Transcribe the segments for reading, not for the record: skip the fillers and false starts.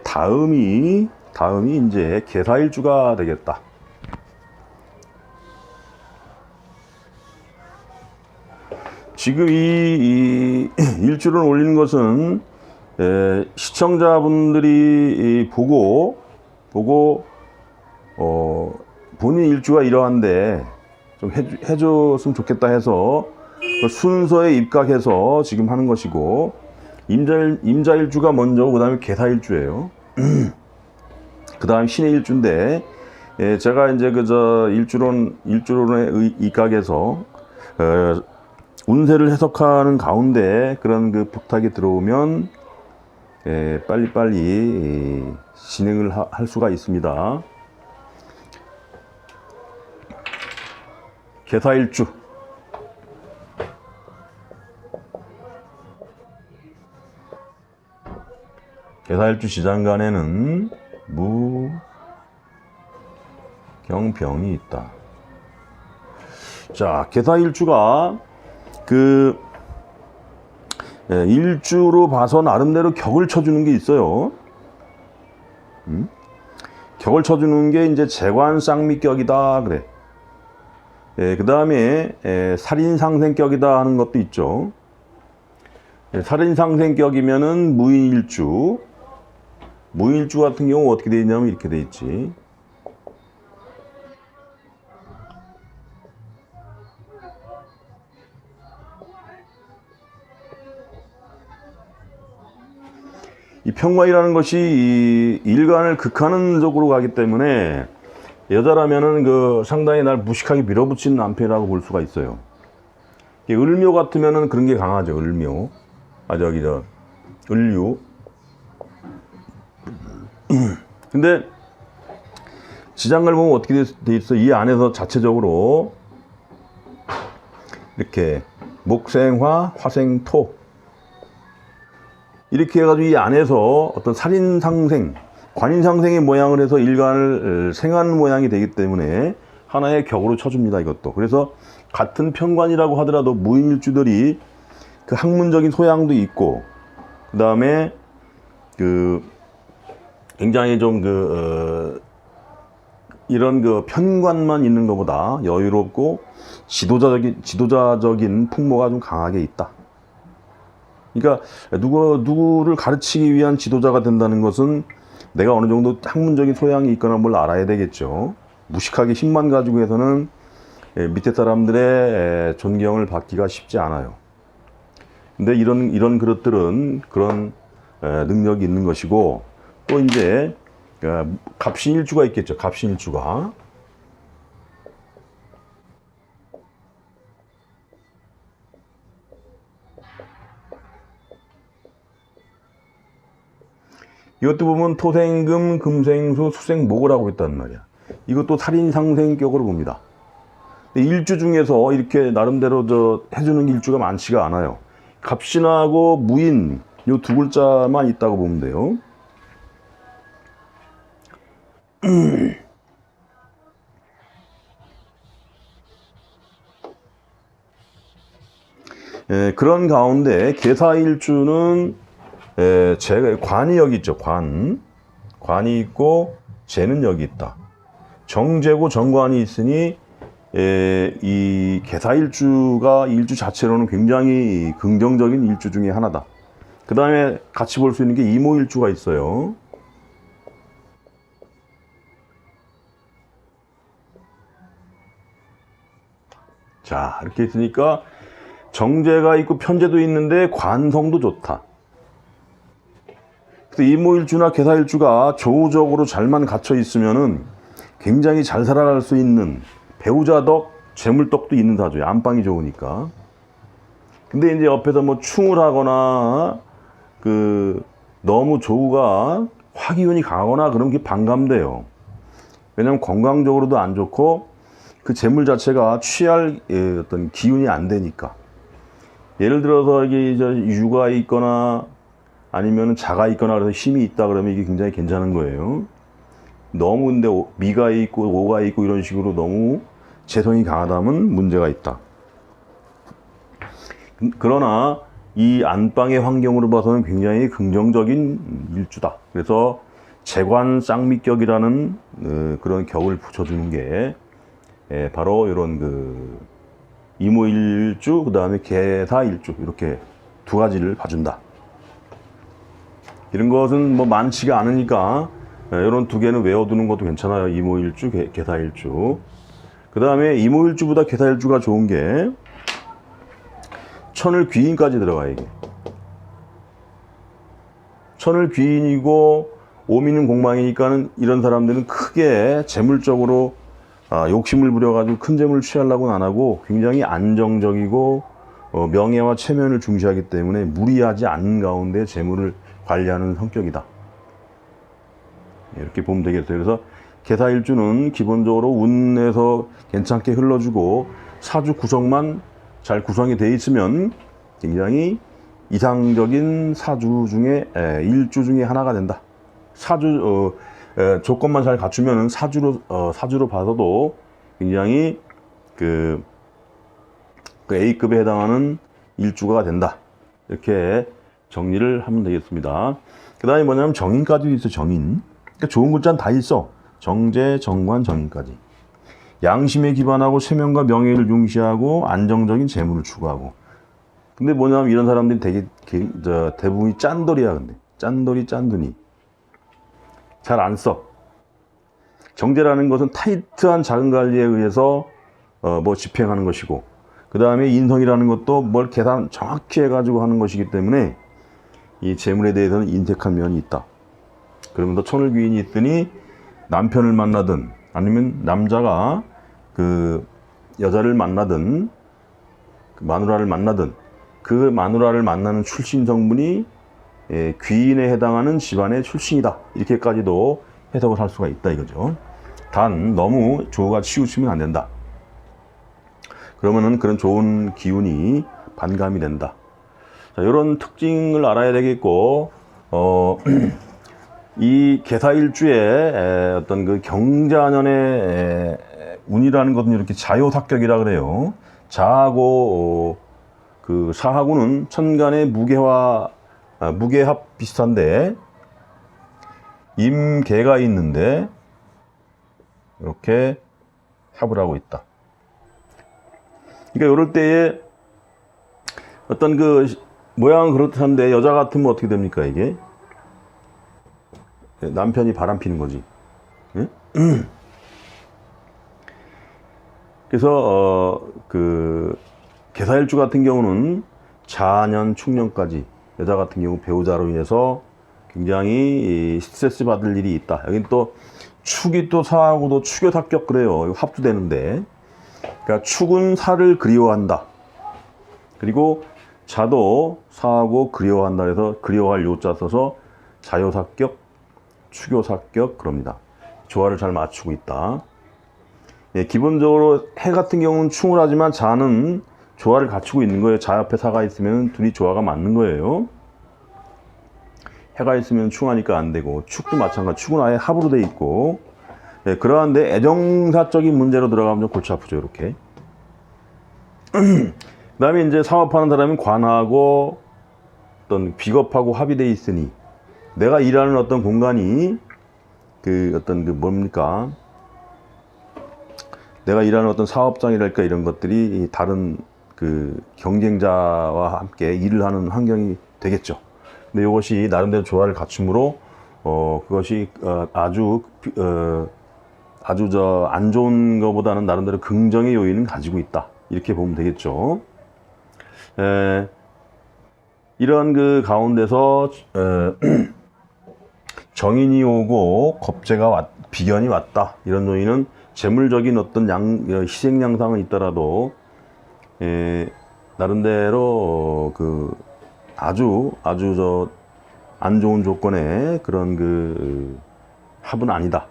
다음이 이제 개사일주가 되겠다. 지금 이 일주를 올리는 것은 시청자분들이 보고 본인 일주가 이러한데 좀 해줬으면 좋겠다 해서 순서에 입각해서 지금 하는 것이고, 임자일주가 먼저고 그 다음에 개사일주예요. 그 다음 신의 일주인데, 제가 이제 일주론에 입각해서 운세를 해석하는 가운데 그런 그 부탁이 들어오면 빨리빨리 진행을 할 수가 있습니다. 개사일주. 개사일주 지장간에는 무경병이 있다. 자, 개사일주가 일주로 봐서 나름대로 격을 쳐주는 게 있어요. 격을 쳐주는 게 이제 재관쌍미격이다 그래. 그 다음에 살인상생격이다 하는 것도 있죠. 살인상생격이면은 무인일주 같은 경우 어떻게 되어 있냐면 이렇게 되어 있지. 이 평관이라는 것이 이 일간을 극하는 쪽으로 가기 때문에 여자라면은 상당히 날 무식하게 밀어붙이는 남편이라고 볼 수가 있어요. 을묘 같으면은 그런 게 강하죠. 을묘. 을류. 근데 지장을 보면 어떻게 돼 있어? 이 안에서 자체적으로 이렇게 목생화, 화생토 이렇게 해가지고 이 안에서 어떤 살인상생, 관인상생의 모양을 해서 일간을 생하는 모양이 되기 때문에 하나의 격으로 쳐줍니다, 이것도. 그래서 같은 편관이라고 하더라도 무인일주들이 그 학문적인 소양도 있고, 그 다음에 굉장히 좀 이런 편관만 있는 것보다 여유롭고 지도자적인 풍모가 좀 강하게 있다. 그러니까 누구를 가르치기 위한 지도자가 된다는 것은 내가 어느 정도 학문적인 소양이 있거나 뭘 알아야 되겠죠. 무식하게 힘만 가지고 해서는 밑에 사람들의 존경을 받기가 쉽지 않아요. 근데 이런 그릇들은 그런 능력이 있는 것이고, 또 이제 갑신일주가 있겠죠. 갑신일주가. 이것도 보면 토생금, 금생수, 수생목을 하고 있단 말이야. 이것도 살인상생격으로 봅니다. 일주 중에서 이렇게 나름대로 해주는 일주가 많지가 않아요. 갑신하고 무인 요 두 글자만 있다고 보면 돼요. 그런 가운데 개사일주는 제가 관이 여기 있죠. 관이 있고 재는 여기 있다. 정재고 정관이 있으니 이 개사일주가 일주 자체로는 굉장히 긍정적인 일주 중에 하나다. 그 다음에 같이 볼 수 있는 게 이모일주가 있어요. 자, 이렇게 있으니까 정재가 있고 편재도 있는데 관성도 좋다. 그래서 이모일주나 개사일주가 조우적으로 잘만 갇혀 있으면은 굉장히 잘 살아갈 수 있는 배우자덕, 재물덕도 있는 사주예요. 안방이 좋으니까. 근데 이제 옆에서 뭐 충을 하거나 너무 조우가 화기운이 강하거나 그런 게 반감돼요. 왜냐면 건강적으로도 안 좋고 그 재물 자체가 취할 어떤 기운이 안 되니까. 예를 들어서 이게 유가 있거나 아니면 자가 있거나 그래서 힘이 있다 그러면 이게 굉장히 괜찮은 거예요. 너무 근데 미가 있고 오가 있고 이런 식으로 너무 재성이 강하다면 문제가 있다. 그러나 이 안방의 환경으로 봐서는 굉장히 긍정적인 일주다. 그래서 재관 쌍미격이라는 그런 격을 붙여주는 게 바로 이런 그 이모일주, 그 다음에 개사일주, 이렇게 두 가지를 봐준다. 이런 것은 뭐 많지가 않으니까 이런 두 개는 외워두는 것도 괜찮아요. 이모일주, 개사일주. 그 다음에 이모일주보다 개사일주가 좋은 게 천을 귀인까지 들어가요. 이게 천을 귀인이고 오미는 공망이니까는 이런 사람들은 크게 재물적으로 욕심을 부려가지고 큰 재물을 취하려고는 안 하고 굉장히 안정적이고 명예와 체면을 중시하기 때문에 무리하지 않는 가운데 재물을 관리하는 성격이다. 이렇게 보면 되겠어요. 그래서 개사일주는 기본적으로 운에서 괜찮게 흘러주고 사주 구성만 잘 구성이 되어 있으면 굉장히 이상적인 사주 중에 일주 중에 하나가 된다. 사주 조건만 잘 갖추면 사주로 봐서도 굉장히 그 A급에 해당하는 일주가 된다. 이렇게 정리를 하면 되겠습니다. 그 다음에 뭐냐면 정인까지도 있어. 정인. 그러니까 좋은 글자는 다 있어. 정제, 정관, 정인까지. 양심에 기반하고 체면과 명예를 중시하고 안정적인 재물을 추구하고. 근데 뭐냐면 이런 사람들이 되게 대부분이 짠돌이야. 근데 짠돌이, 짠두니. 잘 안 써. 정제라는 것은 타이트한 자금 관리에 의해서 뭐 집행하는 것이고, 그 다음에 인성이라는 것도 뭘 계산 정확히 해가지고 하는 것이기 때문에 이 재물에 대해서는 인색한 면이 있다. 그러면서 천을 귀인이 있으니 남편을 만나든 아니면 남자가 그 여자를 만나든 그 마누라를 만나든 그 마누라를 만나는 출신 성분이 귀인에 해당하는 집안의 출신이다. 이렇게까지도 해석을 할 수가 있다 이거죠. 단 너무 조가 치우치면 안 된다. 그러면은 그런 좋은 기운이 반감이 된다. 자, 이런 특징을 알아야 되겠고, 이 개사일주의 어떤 그 경자년의 운이라는 것은 이렇게 자요삭격이라 그래요. 자하고 그 사하고는 천간의 무게합 비슷한데 임계가 있는데 이렇게 합을 하고 있다. 그러니까 이럴 때에 어떤 그 모양은 그렇던데 여자 같으면 어떻게 됩니까 이게? 남편이 바람 피는 거지. 예? 그래서 그 개사일주 같은 경우는 자년, 충년까지 여자 같은 경우 배우자로 인해서 굉장히 스트레스 받을 일이 있다. 여긴 또 축이 또 사하고도 축요삭격 그래요. 합두되는데. 그러니까 축은 사를 그리워한다. 그리고 자도 사하고 그리워한다 해서 그리워할 요자 써서 자요삭격, 축요삭격 그럽니다. 조화를 잘 맞추고 있다. 예, 기본적으로 해 같은 경우는 충을 하지만 자는 조화를 갖추고 있는 거예요. 자 옆에 사가 있으면 둘이 조화가 맞는 거예요. 해가 있으면 충하니까 안 되고 축도 마찬가지. 축은 아예 합으로 돼 있고 예, 그러한데 애정사적인 문제로 들어가면 좀 골치 아프죠. 이렇게. 그 다음에 이제 사업하는 사람은 관하고 어떤 비겁하고 합의돼 있으니 내가 일하는 어떤 공간이 그 어떤 그 뭡니까? 내가 일하는 어떤 사업장이랄까 이런 것들이 다른 그 경쟁자와 함께 일을 하는 환경이 되겠죠. 근데 이것이 나름대로 조화를 갖춤으로 그것이 아주 안 좋은 것보다는 나름대로 긍정의 요인은 가지고 있다. 이렇게 보면 되겠죠. 이런 그 가운데서 정인이 오고 겁재가 비견이 왔다. 이런 요인은 재물적인 어떤 희생 양상은 있더라도 나름대로 그 아주 안 좋은 조건의 그런 그 합은 아니다.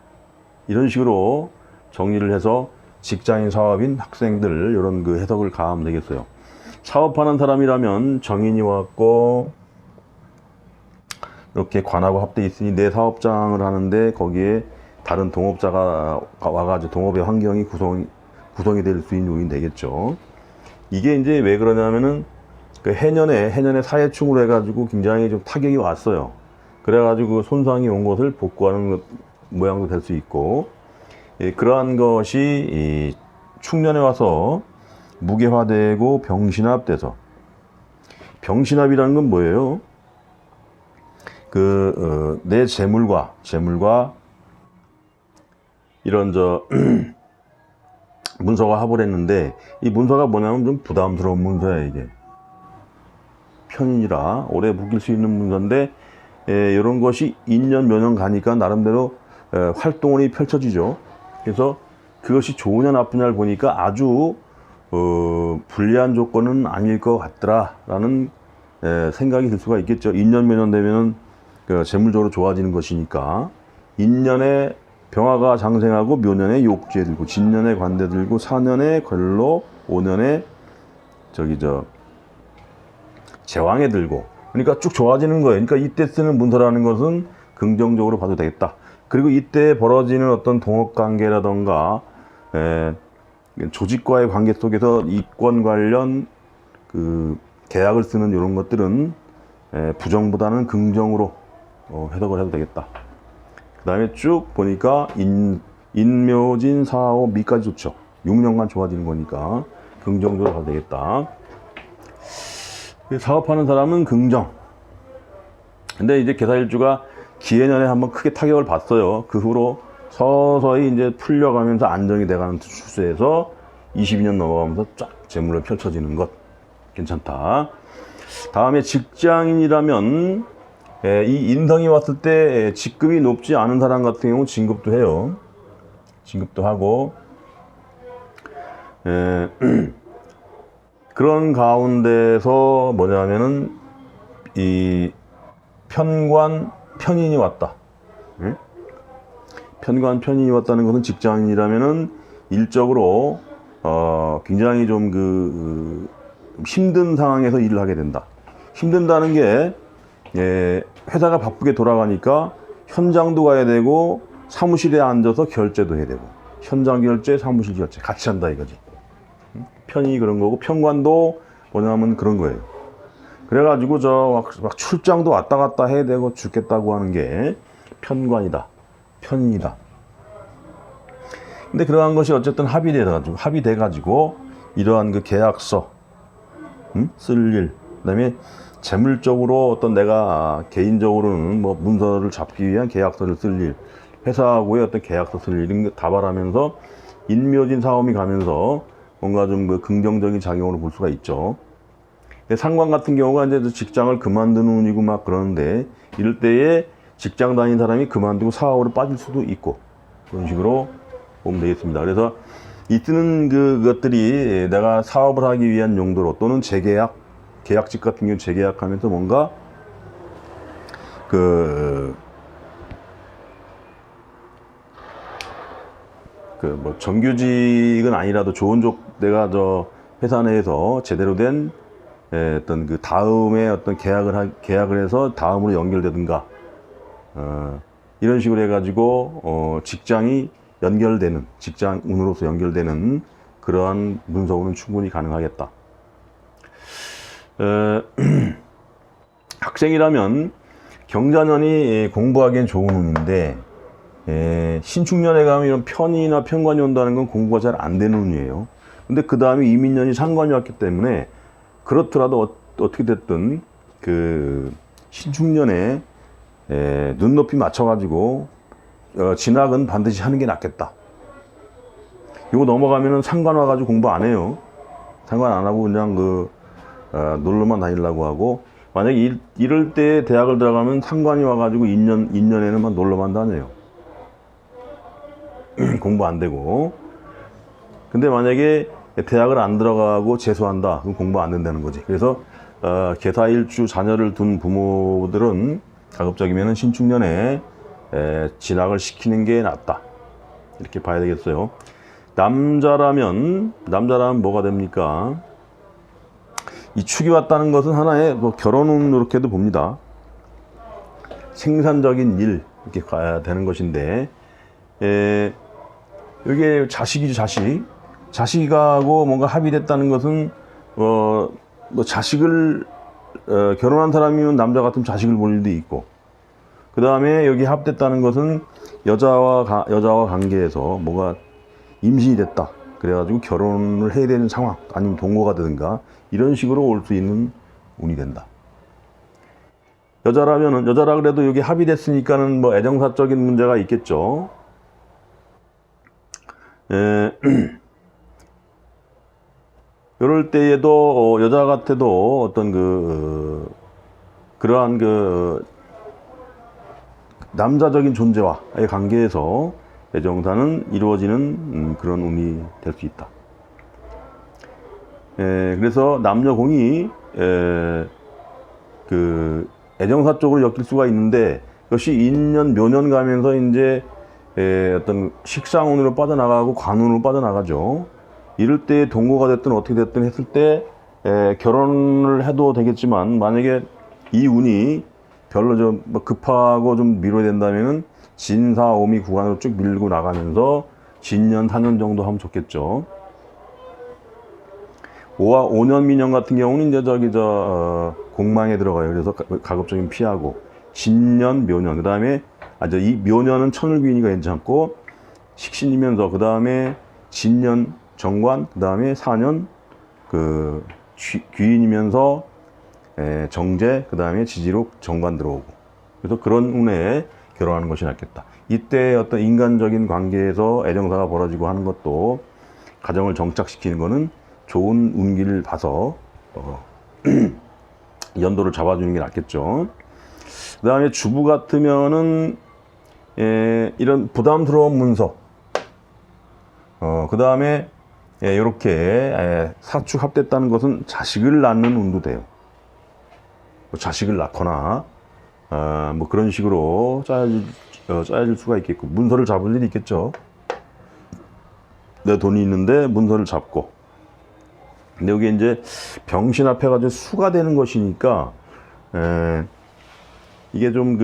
이런 식으로 정리를 해서 직장인, 사업인, 학생들 이런 그 해석을 가하면 되겠어요. 사업하는 사람이라면 정인이 왔고 이렇게 관하고 합돼 있으니 내 사업장을 하는데 거기에 다른 동업자가 와가지고 동업의 환경이 구성이 될 수 있는 요인이 되겠죠. 이게 이제 왜 그러냐면은 그 해년에 사해충으로 해가지고 굉장히 좀 타격이 왔어요. 그래가지고 손상이 온 것을 복구하는 모양도 될 수 있고, 예, 그러한 것이 이 축년에 와서 무게화되고 병신합돼서, 병신합이라는 건 뭐예요? 내 재물과 이런 문서가 합을 했는데, 이 문서가 뭐냐면 좀 부담스러운 문서야, 이게. 편인이라 오래 묵일 수 있는 문서인데, 이런 것이 인년 몇 년 가니까 나름대로 활동이 펼쳐지죠. 그래서 그것이 좋으냐 나쁘냐를 보니까 아주 불리한 조건은 아닐 것 같더라라는 생각이 들 수가 있겠죠. 인년 몇 년 되면은 재물적으로 좋아지는 것이니까, 인년에 병화가 장생하고 묘년에 욕지에 들고, 진년에 관대 들고, 사년에 걸로, 5년에 제왕에 들고, 그러니까 쭉 좋아지는 거예요. 그러니까 이때 쓰는 문서라는 것은 긍정적으로 봐도 되겠다. 그리고 이때 벌어지는 어떤 동업관계라던가 조직과의 관계 속에서 이권 관련 계약을 쓰는 이런 것들은 부정보다는 긍정으로 해석을 해도 되겠다. 그 다음에 쭉 보니까 인묘진 사오 미까지 좋죠. 6년간 좋아지는 거니까 긍정적으로 봐도 되겠다. 사업하는 사람은 긍정. 근데 이제 개사일주가 기해년에 한번 크게 타격을 받았어요. 그 후로 서서히 이제 풀려가면서 안정이 돼가는 추세에서 22년 넘어가면서 쫙 재물을 펼쳐지는 것 괜찮다. 다음에 직장인이라면 이 인성이 왔을 때 직급이 높지 않은 사람 같은 경우는 진급도 해요. 진급도 하고 그런 가운데서 뭐냐면은 이 편인이 왔다. 편인이 왔다는 것은 직장인이라면은 일적으로 굉장히 좀 힘든 상황에서 일을 하게 된다. 힘든다는 게 회사가 바쁘게 돌아가니까 현장도 가야 되고 사무실에 앉아서 결제도 해야 되고, 현장 결제, 사무실 결제 같이 한다 이거지. 편이 그런 거고, 편관도 뭐냐면 그런 거예요. 그래가지고 막 출장도 왔다 갔다 해야 되고 죽겠다고 하는 게 편관이다, 편이다. 근데 그러한 것이 어쨌든 합의돼가지고 이러한 그 계약서 쓸 일, 그다음에 재물적으로 어떤 내가 개인적으로는 뭐 문서를 잡기 위한 계약서를 쓸 일, 회사하고의 어떤 계약서 쓸 일, 이런 거 다발하면서 인묘진 사움이 가면서 뭔가 좀 긍정적인 작용으로 볼 수가 있죠. 상관 같은 경우가 이제 직장을 그만두는 운이고 막 그러는데, 이럴 때에 직장 다니는 사람이 그만두고 사업으로 빠질 수도 있고, 그런 식으로 보면 되겠습니다. 그래서 이 뜨는 그것들이 내가 사업을 하기 위한 용도로, 또는 계약직 같은 경우 재계약하면서 뭔가 뭐 정규직은 아니라도 좋은 내가 회사 내에서 제대로 된 어떤 다음에 어떤 계약을 해서 다음으로 연결되든가, 이런 식으로 해가지고 직장이 연결되는, 직장 운으로서 연결되는 그러한 문서운은 충분히 가능하겠다. 학생이라면 경자년이 공부하기엔 좋은 운인데, 신축년에 가면 이런 편이나 편관이 온다는 건 공부가 잘 안 되는 운이에요. 근데 그 다음에 이민년이 상관이 왔기 때문에, 그렇더라도 어떻게 됐든 신축년에 눈높이 맞춰가지고 진학은 반드시 하는 게 낫겠다. 이거 넘어가면은 상관 와가지고 공부 안 해요. 상관 안 하고 그냥 놀러만 다니려고 하고, 만약에 이럴 때 대학을 들어가면 상관이 와가지고 인년에는 막 놀러만 다녀요. 공부 안 되고. 근데 만약에 대학을 안 들어가고 재수한다, 그럼 공부 안 된다는 거지. 그래서 계사일주 자녀를 둔 부모들은 가급적이면 신축년에 진학을 시키는 게 낫다, 이렇게 봐야 되겠어요. 남자라면 뭐가 됩니까? 이 축이 왔다는 것은 하나의 결혼운 이렇게도 봅니다. 생산적인 일 이렇게 가야 되는 것인데, 이게 자식이죠. 자식하고 뭔가 합의됐다는 것은 뭐 자식을 결혼한 사람이면 남자 같으면 자식을 볼 일도 있고, 그 다음에 여기 합됐다는 것은 여자와 관계에서 뭐가 임신이 됐다. 그래가지고 결혼을 해야 되는 상황, 아니면 동거가 되든가 이런 식으로 올 수 있는 운이 된다. 여자라 그래도 여기 합의됐으니까는 뭐 애정사적인 문제가 있겠죠. 이럴 때에도 여자 같아도 어떤 그러한 남자적인 존재와의 관계에서 애정사는 이루어지는 그런 운이 될 수 있다. 그래서 남녀공이 애정사 쪽으로 엮일 수가 있는데, 그것이 인년 묘년 가면서 이제 어떤 식상운으로 빠져나가고 관운으로 빠져나가죠. 이럴 때 동거가 됐든 어떻게 됐든 했을 때 결혼을 해도 되겠지만, 만약에 이 운이 별로 좀 급하고 좀 미뤄야 된다면은 진사오미 구간으로 쭉 밀고 나가면서 진년 4년 정도 하면 좋겠죠. 5년 미년 같은 경우는 이제 공망에 들어가요. 그래서 가급적이면 피하고, 진년 묘년, 그 다음에 이 묘년은 천을귀인이가 괜찮고 식신이면서, 그 다음에 진년 정관, 그 다음에 4년 귀인이면서 정제, 그 다음에 지지록 정관 들어오고, 그래서 그런 운에 결혼하는 것이 낫겠다. 이때 어떤 인간적인 관계에서 애정사가 벌어지고 하는 것도, 가정을 정착시키는 거는 좋은 운기를 봐서 연도를 잡아주는 게 낫겠죠. 그 다음에 주부 같으면은 이런 부담스러운 문서, 그 다음에 이렇게 사축 합됐다는 것은 자식을 낳는 운도 돼요. 뭐 자식을 낳거나 뭐 그런 식으로 짜여질 수가 있겠고, 문서를 잡을 일이 있겠죠. 내 돈이 있는데 문서를 잡고, 근데 여기 이제 병신 합해가지고 수가 되는 것이니까 이게 좀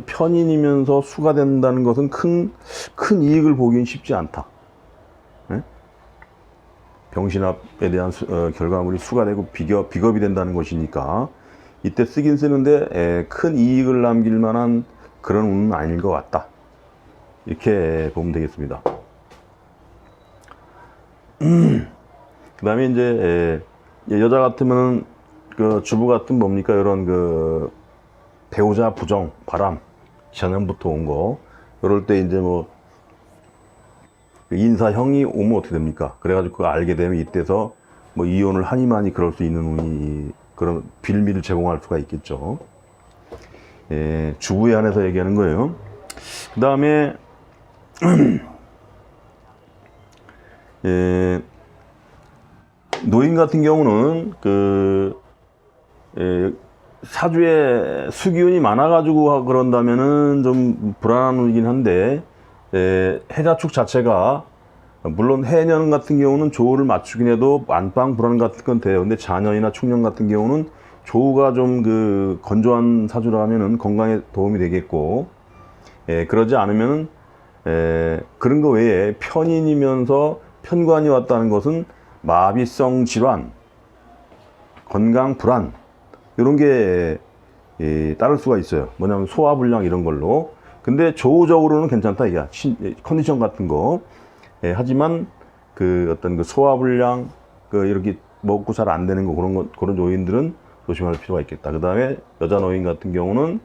편인이면서 수가 된다는 것은 큰 이익을 보기는 쉽지 않다. 병신합에 대한 결과물이 수가 되고 비겁이 된다는 것이니까 이때 쓰긴 쓰는데 큰 이익을 남길 만한 그런 운은 아닐 것 같다. 이렇게 보면 되겠습니다. 그 다음에 이제 여자 같으면 주부 같은 뭡니까, 이런 배우자 부정 바람 전년부터 온 거, 이럴 때 이제 뭐 인사형이 오면 어떻게 됩니까? 그래가지고 그거 알게 되면 이때서 뭐 이혼을 하니마니 그럴 수 있는 운이, 그런 빌미를 제공할 수가 있겠죠. 주부에 한해서 얘기하는 거예요. 그 다음에 노인 같은 경우는 사주에 수기운이 많아가지고 그런다면은 좀 불안한 운이긴 한데, 해자축 자체가, 물론 해년 같은 경우는 조우를 맞추긴 해도 안방 불안 같은 건 돼요. 근데 자년이나 축년 같은 경우는 조우가 좀 건조한 사주라면은 건강에 도움이 되겠고, 그러지 않으면은 그런 거 외에 편인이면서 편관이 왔다는 것은 마비성 질환, 건강 불안, 이런 게 따를 수가 있어요. 뭐냐면 소화불량 이런 걸로. 근데 조우적으로는 괜찮다, 이게 컨디션 같은 거. 하지만 어떤 소화불량, 이렇게 먹고 잘 안 되는 거, 그런 요인들은 조심할 필요가 있겠다. 그 다음에 여자 노인 같은 경우는